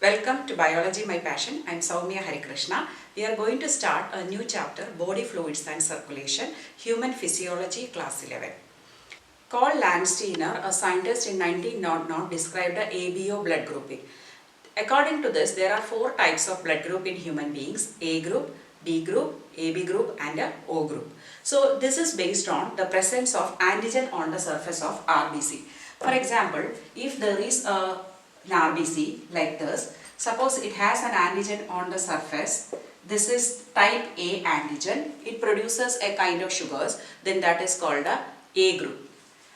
Welcome to Biology My Passion. I am Soumya Harikrishna. We are going to start a new chapter, Body Fluids and Circulation, Human Physiology, Class 11. Carl Landsteiner, a scientist in 1900, described the ABO blood grouping. According to this, there are four types of blood group in human beings: A group, B group, AB group and a O group. So this is based on the presence of antigen on the surface of RBC. For example, if there is an RBC like this, suppose it has an antigen on the surface, this is type A antigen, it produces a kind of sugars, then that is called a A group.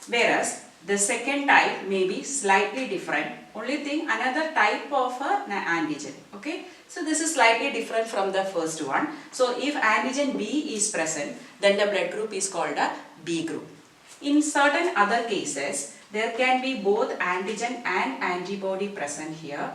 Whereas the second type may be slightly different, only thing another type of an antigen. Okay, so this is slightly different from the first one. So if antigen B is present, then the blood group is called a B group. In certain other cases, there can be both antigen and antibody present here,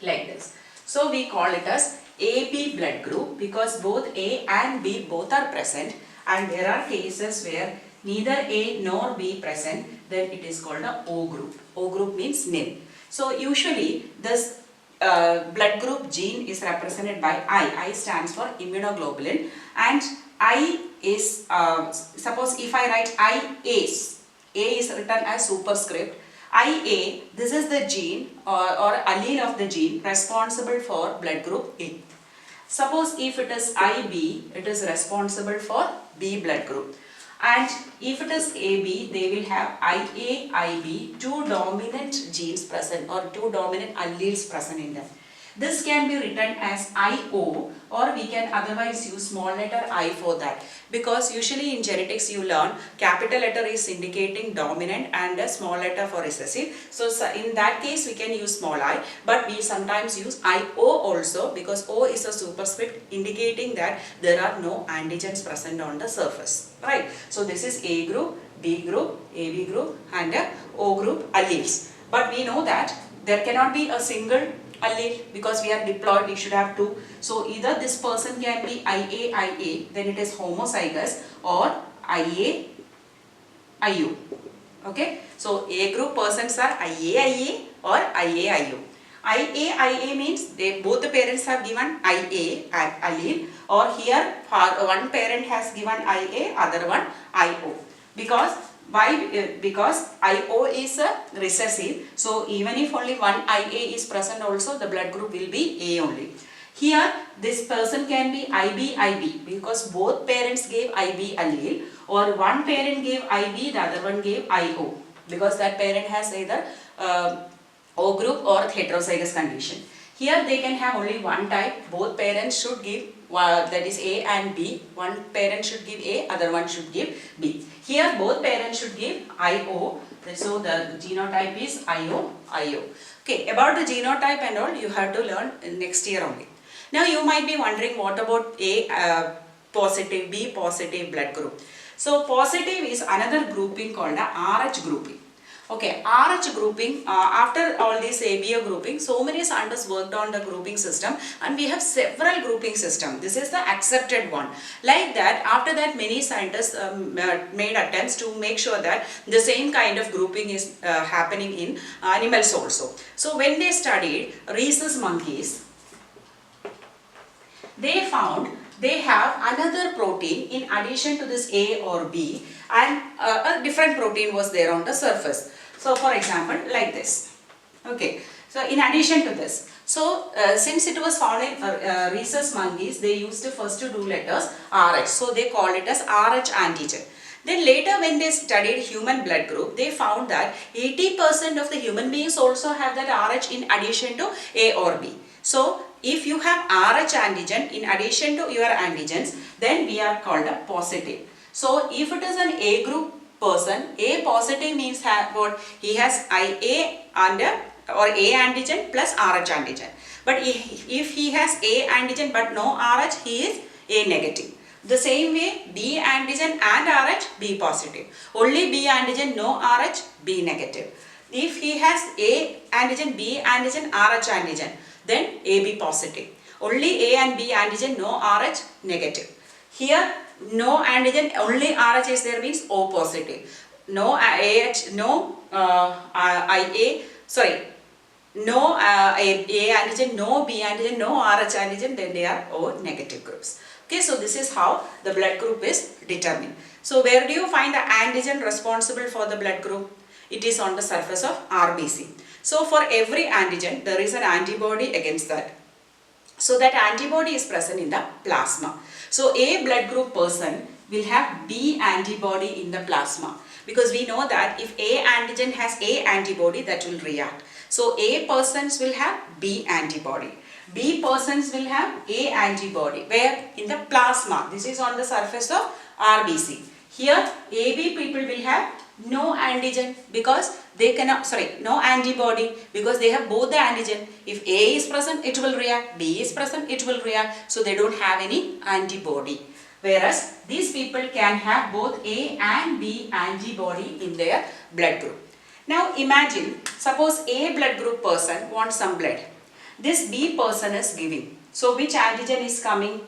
like this. So we call it as AB blood group because both A and B both are present, and there are cases where neither A nor B present, then it is called a O group. O group means nil. So usually this blood group gene is represented by I. I stands for immunoglobulin, and I is, suppose if I write IAs, A is written as superscript. IA, this is the gene or allele of the gene responsible for blood group A. Suppose if it is IB, it is responsible for B blood group. And if it is AB, they will have IA, IB, two dominant genes present or two dominant alleles present in them. This can be written as IO, or we can otherwise use small letter I for that, because usually in genetics you learn capital letter is indicating dominant and a small letter for recessive. So in that case we can use small I, but we sometimes use IO also because O is a superscript indicating that there are no antigens present on the surface. Right. So this is A group, B group, AB group and a O group alleles. But we know that there cannot be a single allele because we are diploid, we should have two. So either this person can be IA, then it is homozygous, or IA, IU. Okay. So A group persons are IA or IA, IU. IA means both the parents have given IA allele, or here one parent has given IA, other one IO. Because why? Because IO is a recessive, so even if only one IA is present also, the blood group will be A only. Here this person can be IB because both parents gave IB allele, or one parent gave IB, the other one gave IO, because that parent has either O group or heterozygous condition. Here they can have only one type, both parents should give, that is A and B, one parent should give A, other one should give B. Here both parents should give IO, so the genotype is IO. Okay, about the genotype and all you have to learn next year only. Now you might be wondering, what about A positive, B positive blood group? So positive is another grouping called the RH grouping. Okay, RH grouping, after all this ABO grouping, so many scientists worked on the grouping system, and we have several grouping systems. This is the accepted one. Like that, after that many scientists made attempts to make sure that the same kind of grouping is happening in animals also. So when they studied rhesus monkeys, they found they have another protein in addition to this A or B, and a different protein was there on the surface. So for example, like this. Okay, so in addition to this, so since it was found in rhesus monkeys, they used first to do letters RH, so they called it as RH antigen. Then later when they studied human blood group, they found that 80% of the human beings also have that RH in addition to A or B. So if you have RH antigen in addition to your antigens, then we are called a positive. So if it is an A group person, A positive means what? He has IA and or A antigen plus RH antigen. But if he has A antigen but no RH, he is A negative. The same way B antigen and RH, B positive. Only B antigen, no RH, B negative. If he has A antigen, B antigen, RH antigen, then AB positive. Only A and B antigen, no RH, negative. Here no antigen, only RH is there means O positive. No AH, no IA, sorry, no A antigen, no B antigen, no RH antigen, then they are O negative groups. Okay, so this is how the blood group is determined. So where do you find the antigen responsible for the blood group? It is on the surface of RBC. So for every antigen, there is an antibody against that. So that antibody is present in the plasma. So a blood group person will have B antibody in the plasma, because we know that if A antigen has A antibody, that will react. So A persons will have B antibody. B persons will have A antibody. Where? In the plasma. This is on the surface of RBC. Here AB people will have no antigen because they cannot, no antibody because they have both the antigen. If A is present, it will react. B is present, it will react. So they don't have any antibody. Whereas these people can have both A and B antibody in their blood group. Now imagine, suppose A blood group person wants some blood. This B person is giving. So which antigen is coming?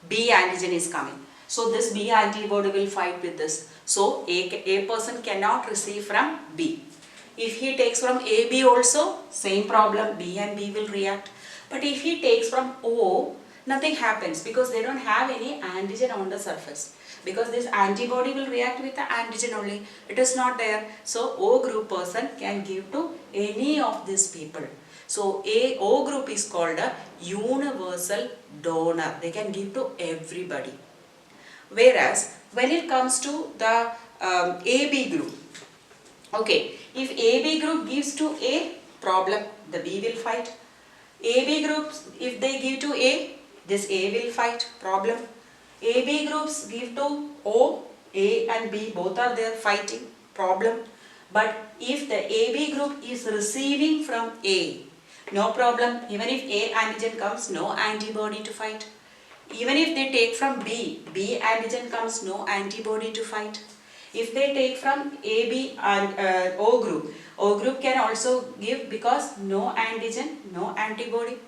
B antigen is coming. So this B antibody will fight with this. So A person cannot receive from B. If he takes from AB also, same problem, B and B will react. But if he takes from O, nothing happens because they don't have any antigen on the surface. Because this antibody will react with the antigen only. It is not there. So O group person can give to any of these people. So O group is called a universal donor. They can give to everybody. Whereas when it comes to the AB group, okay, if AB group gives to A, problem, the B will fight. AB groups, if they give to A, this A will fight, problem. AB groups give to O, A and B both are there fighting, problem. But if the AB group is receiving from A, no problem. Even if A antigen comes, no antibody to fight. Even if they take from B, B antigen comes, no antibody to fight. If they take from AB and O group can also give because no antigen, no antibody.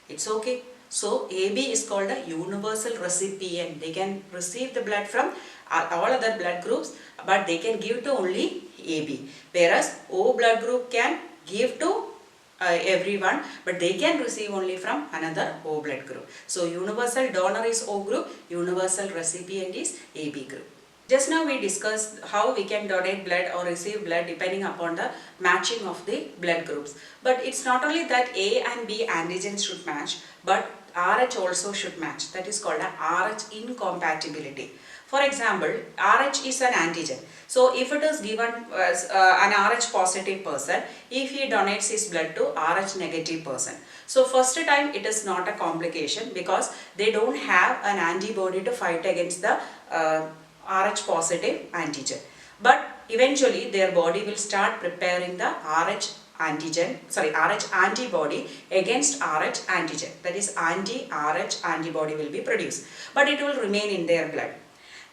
It's okay. So AB is called a universal recipient. They can receive the blood from all other blood groups, but they can give to only AB. Whereas O blood group can give to everyone, but they can receive only from another O blood group. So universal donor is O group, universal recipient is AB group. Just now we discussed how we can donate blood or receive blood depending upon the matching of the blood groups. But it's not only that A and B antigens should match, but RH also should match. That is called a RH incompatibility. For example, RH is an antigen. So if it is given as an RH positive person, if he donates his blood to RH negative person, so first time it is not a complication because they don't have an antibody to fight against the RH positive antigen. But eventually their body will start preparing the RH antibody against RH antigen. That is anti-RH antibody will be produced, but it will remain in their blood.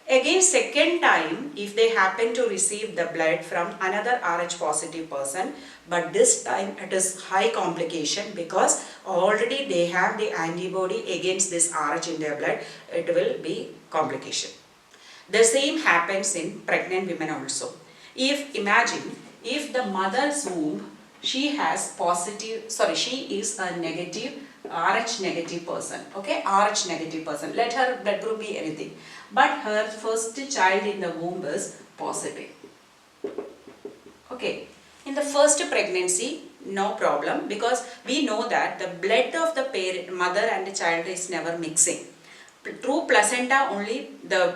Again, second time, if they happen to receive the blood from another RH positive person, but this time it is high complication because already they have the antibody against this RH in their blood, it will be complication. The same happens in pregnant women also. Imagine if the mother's womb, she is a negative RH negative person, okay, RH negative person, let her blood group be anything, but her first child in the womb is positive, okay. In the first pregnancy, no problem because we know that the blood of the parent, mother and the child is never mixing. Through placenta only the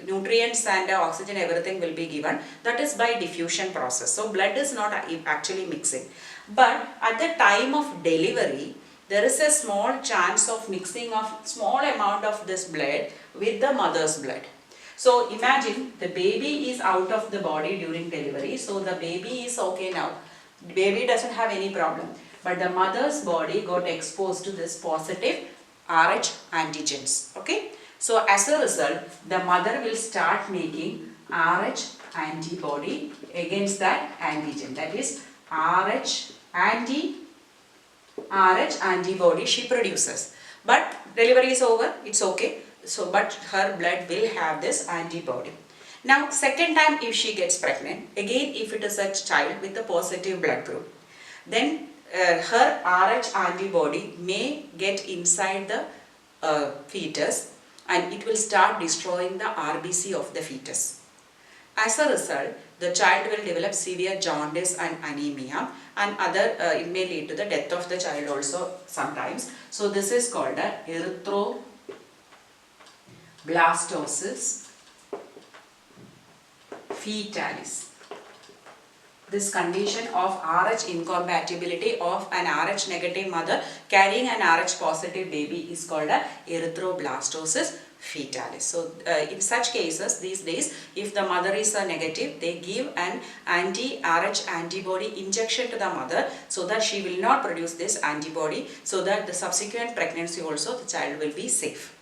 nutrients and oxygen everything will be given, that is by diffusion process. So blood is not actually mixing, but at the time of delivery there is a small chance of mixing of small amount of this blood with the mother's blood. So imagine the baby is out of the body during delivery, so the baby is okay now, the baby doesn't have any problem, but the mother's body got exposed to this positive RH antigens, okay. So as a result, the mother will start making RH antibody against that antigen, that is RH antibody she produces. But delivery is over, it's okay. So but her blood will have this antibody. Now second time if she gets pregnant, again if it is a child with a positive blood group, then her RH antibody may get inside the fetus and it will start destroying the RBC of the fetus. As a result, the child will develop severe jaundice and anemia, and it may lead to the death of the child also sometimes. So this is called a erythroblastosis fetalis. This condition of RH incompatibility of an RH negative mother carrying an RH positive baby is called a erythroblastosis fetalis. So in such cases these days, if the mother is a negative, they give an anti-RH antibody injection to the mother so that she will not produce this antibody, so that the subsequent pregnancy also the child will be safe.